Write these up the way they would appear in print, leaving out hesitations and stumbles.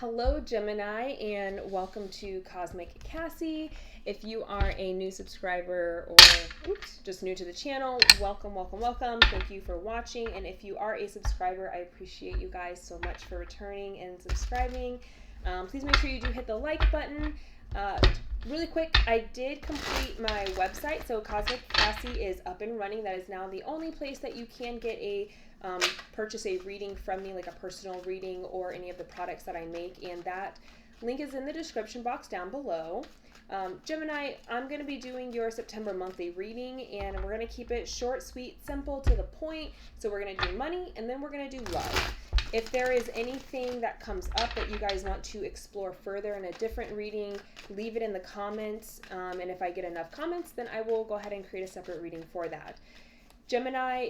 Hello, Gemini, and welcome to Cosmic Cassie. If you are a new subscriber or just new to the channel, welcome. Thank you for watching. And if you are a subscriber, I appreciate you guys so much for returning and subscribing. Please make sure you do hit the like button. Really quick, I did complete my website, so Cosmic Cassie is up and running. That is now the only place that you can get a purchase a reading from me, like a personal reading or any of the products that I make, and that link is in the description box down below. Gemini, I'm going to be doing your September monthly reading, and we're going to keep it short, sweet, simple, to the point. So we're going to do money, and then we're going to do love. If there is anything that comes up that you guys want to explore further in a different reading, leave it in the comments, and if I get enough comments, then I will go ahead and create a separate reading for that. Gemini,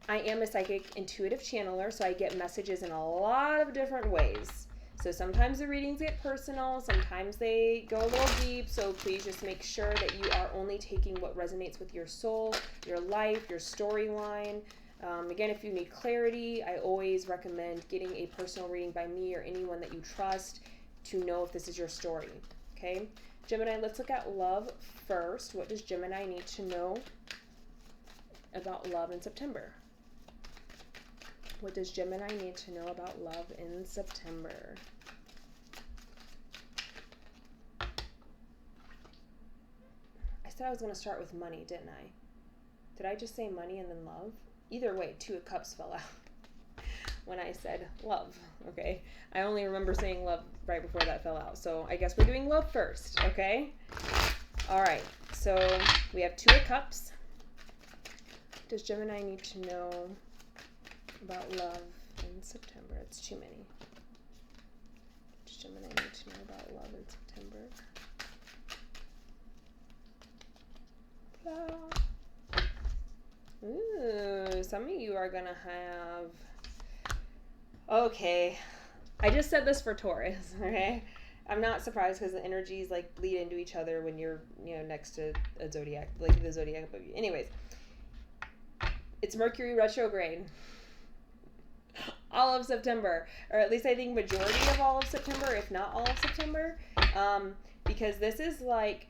I am a psychic intuitive channeler, so I get messages in a lot of different ways. So sometimes the readings get personal, sometimes they go a little deep, so please just make sure that you are only taking what resonates with your soul, your life, your storyline. Again, if you need clarity, I always recommend getting a personal reading by me or anyone that you trust to know if this is your story, okay? Gemini, let's look at love first. What does Gemini need to know about love in September? What does Gemini need to know about love in September? I said I was going to start with money, didn't I? Did I just say money and then love? Either way, Two of Cups fell out when I said love, okay? I only remember saying love right before that fell out. So I guess we're doing love first, okay? All right, so we have Two of Cups. Does Gemini need to know about love in September? It's too many. Does Gemini need to know about love in September? Ooh, some of you are gonna have... Okay, I just said this for Taurus, okay? I'm not surprised because the energies like bleed into each other when you're, next to a zodiac, like the zodiac above you. Anyways, it's Mercury retrograde. All of September, or at least I think majority of all of September, if not all of September, because this is like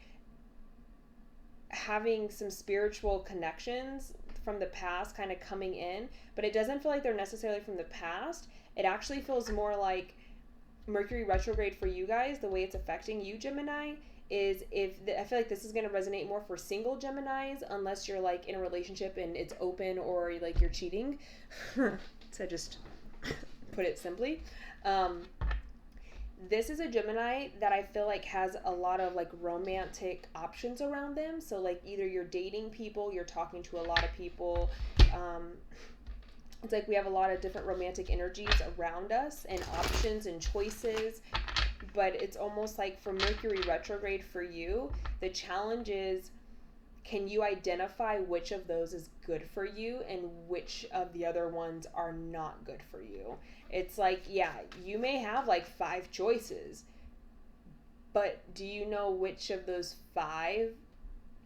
having some spiritual connections from the past kind of coming in, but it doesn't feel like they're necessarily from the past. It actually feels more like Mercury retrograde for you guys. The way it's affecting you, Gemini, is I feel like this is going to resonate more for single Geminis, unless you're like in a relationship and it's open or like you're cheating. So just put it simply. This is a Gemini that I feel like has a lot of like romantic options around them. So like either you're dating people, you're talking to a lot of people. It's like we have a lot of different romantic energies around us and options and choices. But it's almost like for Mercury retrograde for you, the challenge is, can you identify which of those is good for you and which of the other ones are not good for you? It's like, yeah, you may have like 5 choices, but do you know which of those 5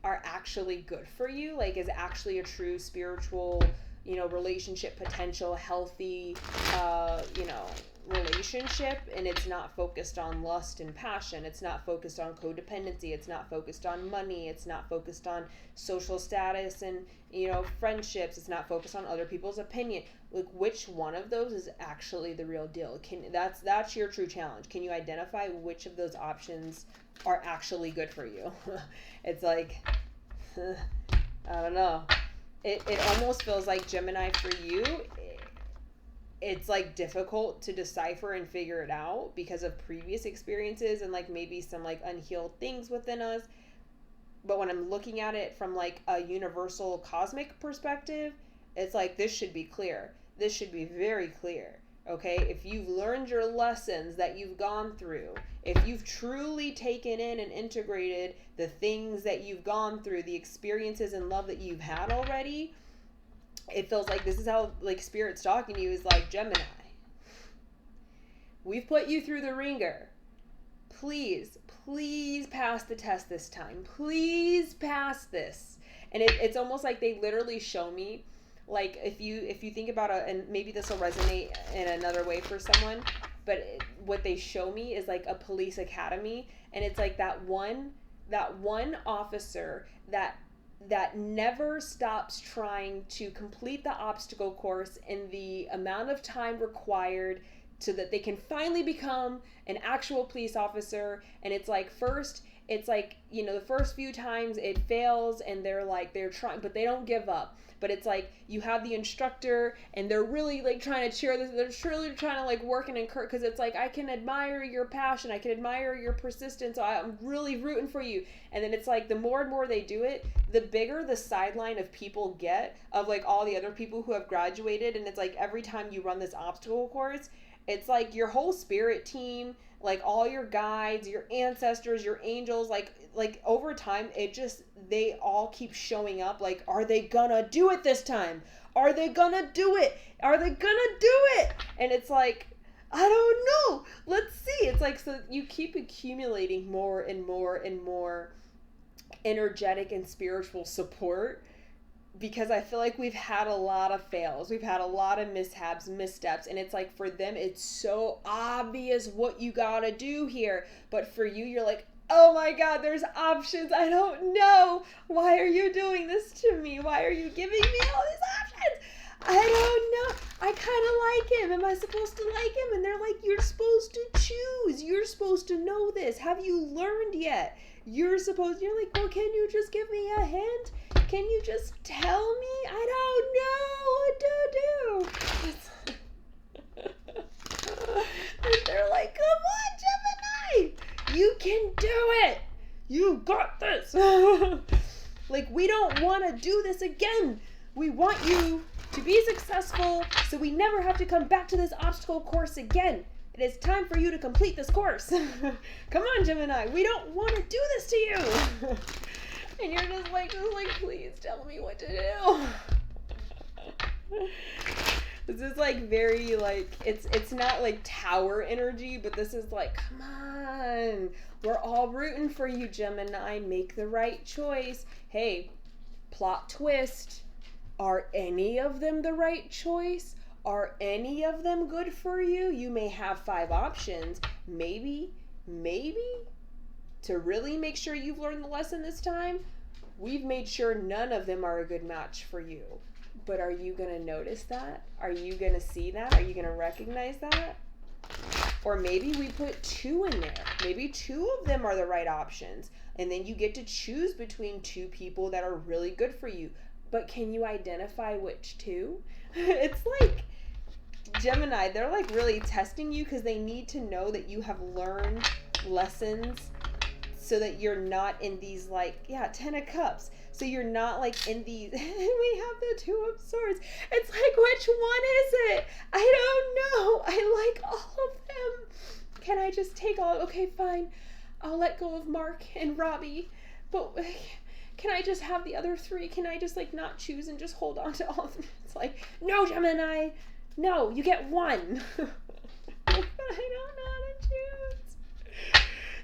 are actually good for you? Like, is actually a true spiritual, relationship potential, healthy, relationship, and it's not focused on lust and passion, it's not focused on codependency, it's not focused on money, it's not focused on social status and friendships, it's not focused on other people's opinion. Like, which one of those is actually the real deal? That's your true challenge. Can you identify which of those options are actually good for you? It's like I don't know, it almost feels like, Gemini, for you, it's like difficult to decipher and figure it out because of previous experiences and like maybe some like unhealed things within us. But when I'm looking at it from like a universal cosmic perspective, it's like, this should be clear. This should be very clear. Okay, if you've learned your lessons that you've gone through, if you've truly taken in and integrated the things that you've gone through, the experiences and love that you've had already, it feels like this is how like Spirit's talking to you, is like, Gemini, we've put you through the ringer. Please pass the test this time. Please pass this. And it's almost like they literally show me, like, if you think about and maybe this will resonate in another way for someone, but what they show me is like a police academy, and it's like that one officer that never stops trying to complete the obstacle course in the amount of time required so that they can finally become an actual police officer. And it's like, first, it's like, you know, the first few times it fails and they're trying, but they don't give up. But it's like, you have the instructor and they're really like trying to cheer this, they're really trying to like work and encourage, because it's like, I can admire your passion, I can admire your persistence, so I'm really rooting for you. And then it's like, the more and more they do it, the bigger the sideline of people get, of like all the other people who have graduated. And it's like, every time you run this obstacle course, it's like your whole spirit team, like all your guides, your ancestors, your angels, like over time, they all keep showing up. Like, are they gonna do it this time? Are they gonna do it? Are they gonna do it? And it's like, I don't know. Let's see. It's like, so you keep accumulating more and more and more energetic and spiritual support, because I feel like we've had a lot of fails. We've had a lot of mishaps, missteps. And it's like, for them, it's so obvious what you gotta do here. But for you, you're like, oh my God, there's options. I don't know. Why are you doing this to me? Why are you giving me all these options? I don't know. I kind of like him. Am I supposed to like him? And they're like, you're supposed to choose. You're supposed to know this. Have you learned yet? You're like, well, can you just give me a hint? Can you just tell me? I don't know what to do. And they're like, come on, Gemini. You can do it. You got this. Like, we don't want to do this again. We want you to be successful so we never have to come back to this obstacle course again. It is time for you to complete this course. Come on, Gemini. We don't want to do this to you. And you're just like, please tell me what to do. This is like very like, it's not like tower energy, but this is like, come on. We're all rooting for you, Gemini. Make the right choice. Hey, plot twist. Are any of them the right choice? Are any of them good for you? You may have 5 options. Maybe, to really make sure you've learned the lesson this time, we've made sure none of them are a good match for you. But are you going to notice that? Are you going to see that? Are you going to recognize that? Or maybe we put 2 in there. Maybe 2 of them are the right options. And then you get to choose between 2 people that are really good for you. But can you identify which 2? It's like, Gemini, they're like really testing you, because they need to know that you have learned lessons so that you're not in these like, 10 of Cups. So you're not like in these, we have the 2 of Swords. It's like, which one is it? I don't know. I like all of them. Can I just take all? Okay, fine. I'll let go of Mark and Robbie. But can I just have the other 3? Can I just like not choose and just hold on to all of them? It's like, no, Gemini. No, you get 1. I don't know how to choose.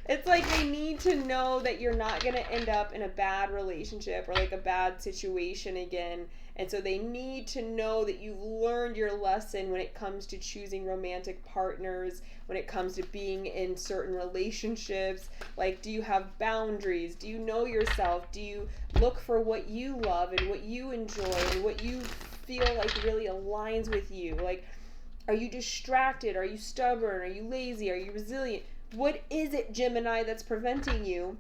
It's like, they need to know that you're not going to end up in a bad relationship or like a bad situation again. And so they need to know that you've learned your lesson when it comes to choosing romantic partners, when it comes to being in certain relationships. Like, do you have boundaries? Do you know yourself? Do you look for what you love and what you enjoy and what you feel like really aligns with you? Like, are you distracted? Are you stubborn? Are you lazy? Are you resilient? What is it, Gemini, that's preventing you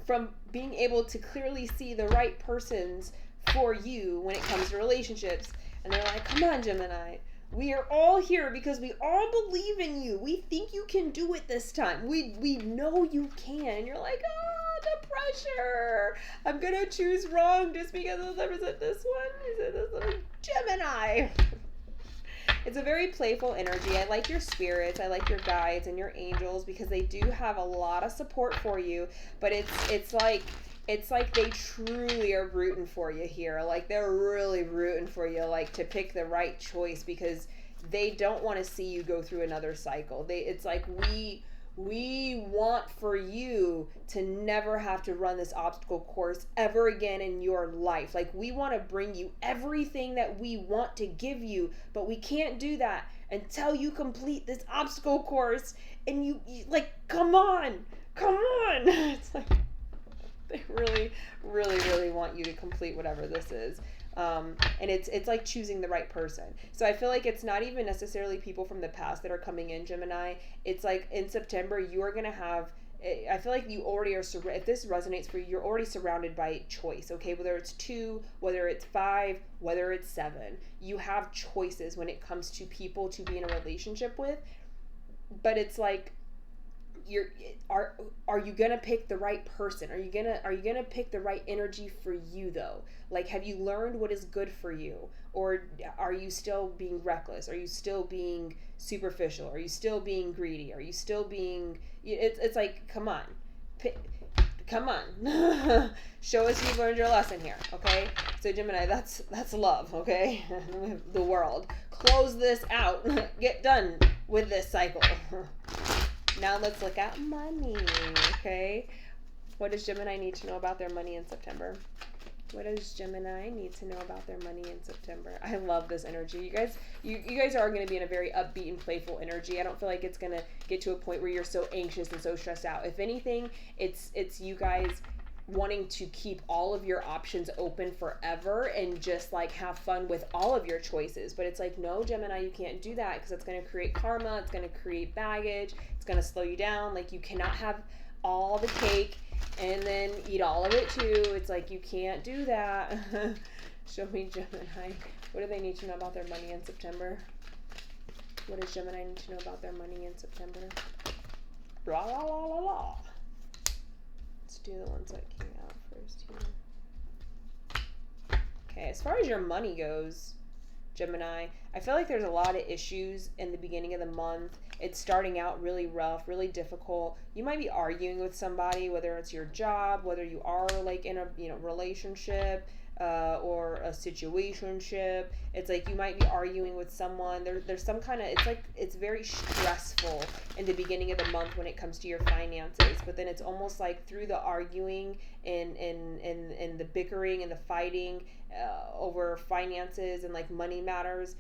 from being able to clearly see the right persons for you when it comes to relationships? And they're like, come on, Gemini. We are all here because we all believe in you. We think you can do it this time. We know you can. You're like, oh, the pressure. I'm going to choose wrong just because I represent this one. Is it this one? Gemini. It's a very playful energy. I like your spirits. I like your guides and your angels, because they do have a lot of support for you. But it's like they truly are rooting for you here. Like, they're really rooting for you, like, to pick the right choice, because they don't want to see you go through another cycle. It's like, we want for you to never have to run this obstacle course ever again in your life. Like, we want to bring you everything that we want to give you, but we can't do that until you complete this obstacle course. And you like, come on. It's like, they really, really, really want you to complete whatever this is. And it's like choosing the right person. So I feel like it's not even necessarily people from the past that are coming in, Gemini. It's like in September, you are going to have, I feel like you already are, if this resonates for you, you're already surrounded by choice, okay? Whether it's 2, whether it's 5, whether it's 7. You have choices when it comes to people to be in a relationship with. But it's like, are you gonna pick the right person? Are you gonna pick the right energy for you though? Like, have you learned what is good for you, or are you still being reckless? Are you still being superficial? Are you still being greedy? Are you still being? It's like, come on, show us you've learned your lesson here, okay? So Gemini, that's love, okay? The world, close this out, get done with this cycle. Now let's look at money, okay? What does Gemini need to know about their money in September? What does Gemini need to know about their money in September? I love this energy. You guys are going to be in a very upbeat and playful energy. I don't feel like it's going to get to a point where you're so anxious and so stressed out. If anything, it's you guys wanting to keep all of your options open forever and just like have fun with all of your choices. But it's like, no, Gemini, you can't do that, because it's going to create karma. It's going to create baggage. It's going to slow you down. Like, you cannot have all the cake and then eat all of it too. It's like, you can't do that. Show me, Gemini. What do they need to know about their money in September? What does Gemini need to know about their money in September? La la la la la. Let's do the ones that came out first here. Okay, as far as your money goes, Gemini, I feel like there's a lot of issues in the beginning of the month. It's starting out really rough, really difficult. You might be arguing with somebody, whether it's your job, whether you are like in a relationship, or a situationship. It's like you might be arguing with someone. There's some kind of, it's very stressful in the beginning of the month when it comes to your finances. But then it's almost like through the arguing and the bickering and the fighting over finances and like money matters,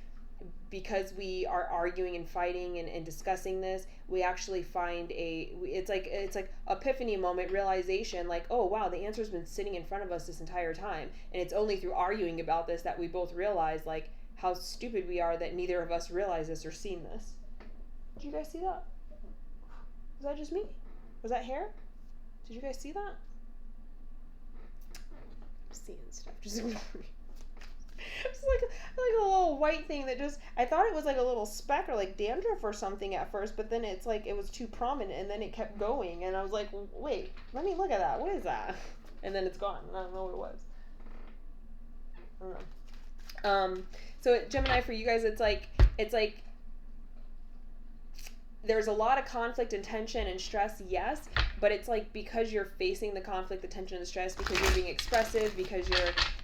because we are arguing and fighting and discussing this, we actually find it's like epiphany moment, realization, like, oh wow, the answer's been sitting in front of us this entire time, and it's only through arguing about this that we both realize like how stupid we are that neither of us realized this or seen this. Did you guys see that? Was that just me? Was that hair? Did you guys see that? I'm seeing stuff, just ignore me. It's like a little white thing that just, I thought it was like a little speck or like dandruff or something at first, but then it's like it was too prominent and then it kept going, and I was like, wait, let me look at that. What is that? And then it's gone. I don't know what it was. I don't know. So Gemini, for you guys, it's like there's a lot of conflict and tension and stress, yes, but it's like because you're facing the conflict, the tension, and the stress, because you're being expressive, because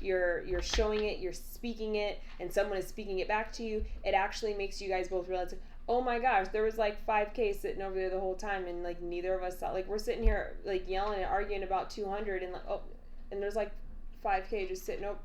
you're showing it, you're speaking it, and someone is speaking it back to you, it actually makes you guys both realize, oh my gosh, there was like 5K sitting over there the whole time, and like neither of us saw. Like, we're sitting here like yelling and arguing about 200, and like, oh, and there's like 5K just sitting over.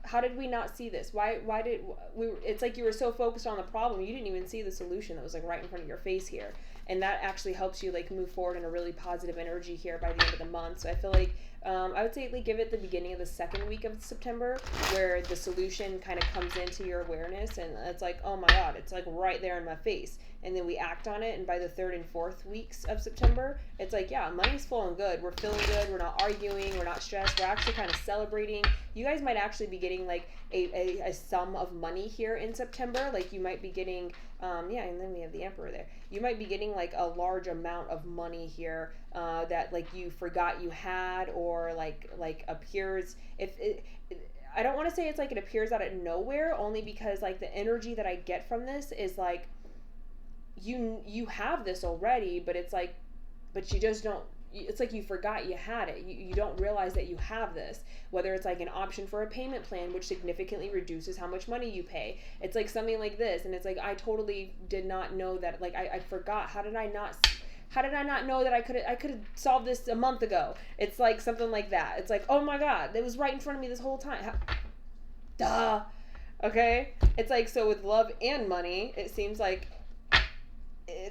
How did we not see this? Why did we? It's like you were so focused on the problem, you didn't even see the solution that was like right in front of your face here. And that actually helps you like move forward in a really positive energy here by the end of the month. So I feel like I would say like give it the beginning of the second week of September, where the solution kind of comes into your awareness, and it's like, oh my God, it's like right there in my face. And then we act on it, and by the 3rd and 4th weeks of September, it's like, yeah, money's flowing good. We're feeling good. We're not arguing. We're not stressed. We're actually kind of celebrating. You guys might actually be getting like a sum of money here in September. Like, you might be getting, yeah, and then we have the Emperor there. You might be getting like a large amount of money here that like you forgot you had, or like appears, I don't want to say it's like it appears out of nowhere, only because like the energy that I get from this is like you have this already, but it's like, but you just don't, it's like you forgot you had it. You don't realize that you have this, whether it's like an option for a payment plan, which significantly reduces how much money you pay. It's like something like this, and it's like, I totally did not know that, like I forgot. How did I not how did I not know that I could have solved this a month ago? It's like something like that. It's like, oh my God, it was right in front of me this whole time. Duh. Okay? It's like, so with love and money, it seems like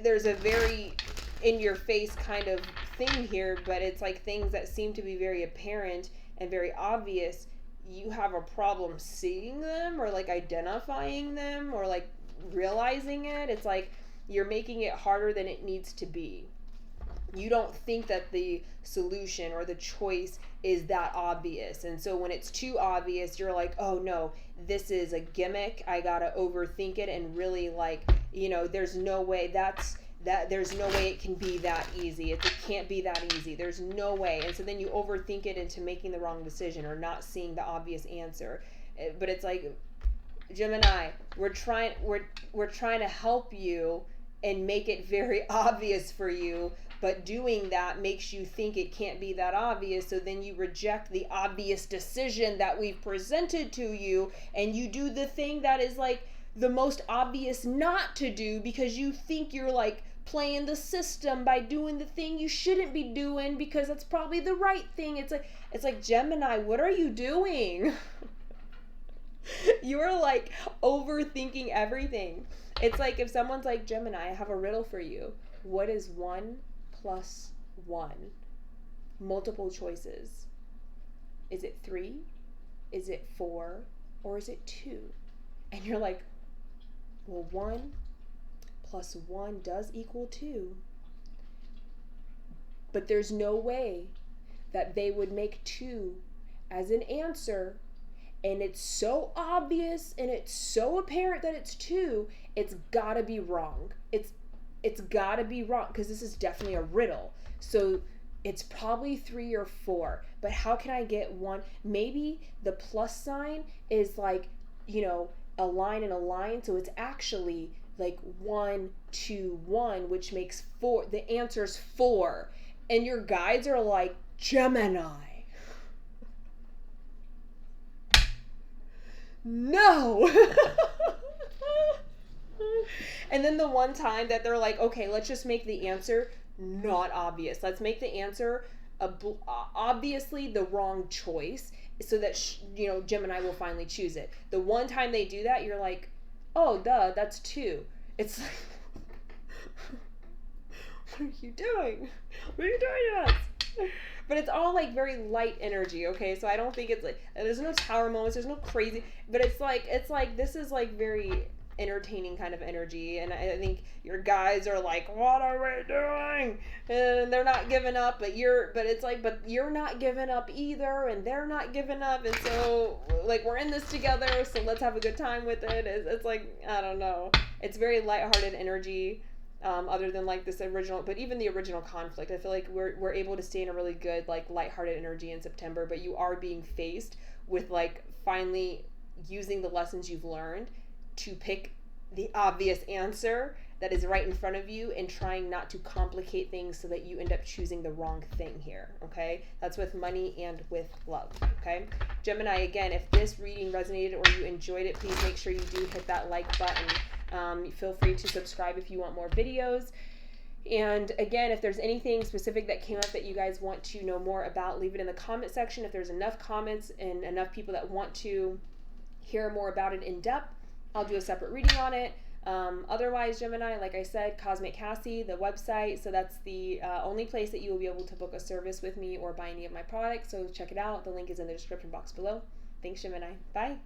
there's a very in your face kind of thing here, but it's like things that seem to be very apparent and very obvious. You have a problem seeing them or like identifying them or like realizing it. It's like you're making it harder than it needs to be. You don't think that the solution or the choice is that obvious. And so when it's too obvious, you're like, oh no, this is a gimmick. I gotta overthink it and really like, there's no way there's no way it can be that easy. It can't be that easy. There's no way. And so then you overthink it into making the wrong decision or not seeing the obvious answer. But it's like, Gemini, we're trying to help you and make it very obvious for you, but doing that makes you think it can't be that obvious, so then you reject the obvious decision that we've presented to you, and you do the thing that is like the most obvious not to do because you think you're like playing the system by doing the thing you shouldn't be doing because that's probably the right thing. It's like Gemini, what are you doing? You're like overthinking everything. It's like if someone's like, Gemini, I have a riddle for you. What is 1 plus 1? Multiple choices. Is it 3? Is it 4? Or is it 2? And you're like, well, 1 plus 1 does equal 2. But there's no way that they would make 2 as an answer. And it's so obvious and it's so apparent that it's 2, it's gotta be wrong. It's gotta be wrong because this is definitely a riddle. So it's probably 3 or 4. But how can I get 1? Maybe the plus sign is like, a line and a line. So it's actually like 1, 2, 1, which makes 4. The answer's 4. And your guides are like, Gemini. No. And then the one time that they're like, okay, let's just make the answer not obvious. Let's make the answer obviously the wrong choice so that, Gemini will finally choose it. The one time they do that, you're like, oh, duh, that's 2. It's like, what are you doing? What are you doing to us? But it's all like very light energy, okay? So I don't think it's like, there's no tower moments, there's no crazy, but it's like this is like very entertaining kind of energy. And I think your guys are like, what are we doing? And they're not giving up, but you're not giving up either, and they're not giving up. And so like, we're in this together, so let's have a good time with it. It's like, I don't know. It's very lighthearted energy. Other than like this original, but even the original conflict, I feel like we're able to stay in a really good like lighthearted energy in September, but you are being faced with like finally using the lessons you've learned to pick the obvious answer that is right in front of you and trying not to complicate things so that you end up choosing the wrong thing here, okay? That's with money and with love, okay? Gemini, again, if this reading resonated or you enjoyed it, please make sure you do hit that like button. Feel free to subscribe if you want more videos. And again, if there's anything specific that came up that you guys want to know more about, leave it in the comment section. If there's enough comments and enough people that want to hear more about it in depth, I'll do a separate reading on it. Otherwise, Gemini, like I said, Cosmic Cassie, the website. So that's the only place that you will be able to book a service with me or buy any of my products. So check it out. The link is in the description box below. Thanks, Gemini. Bye.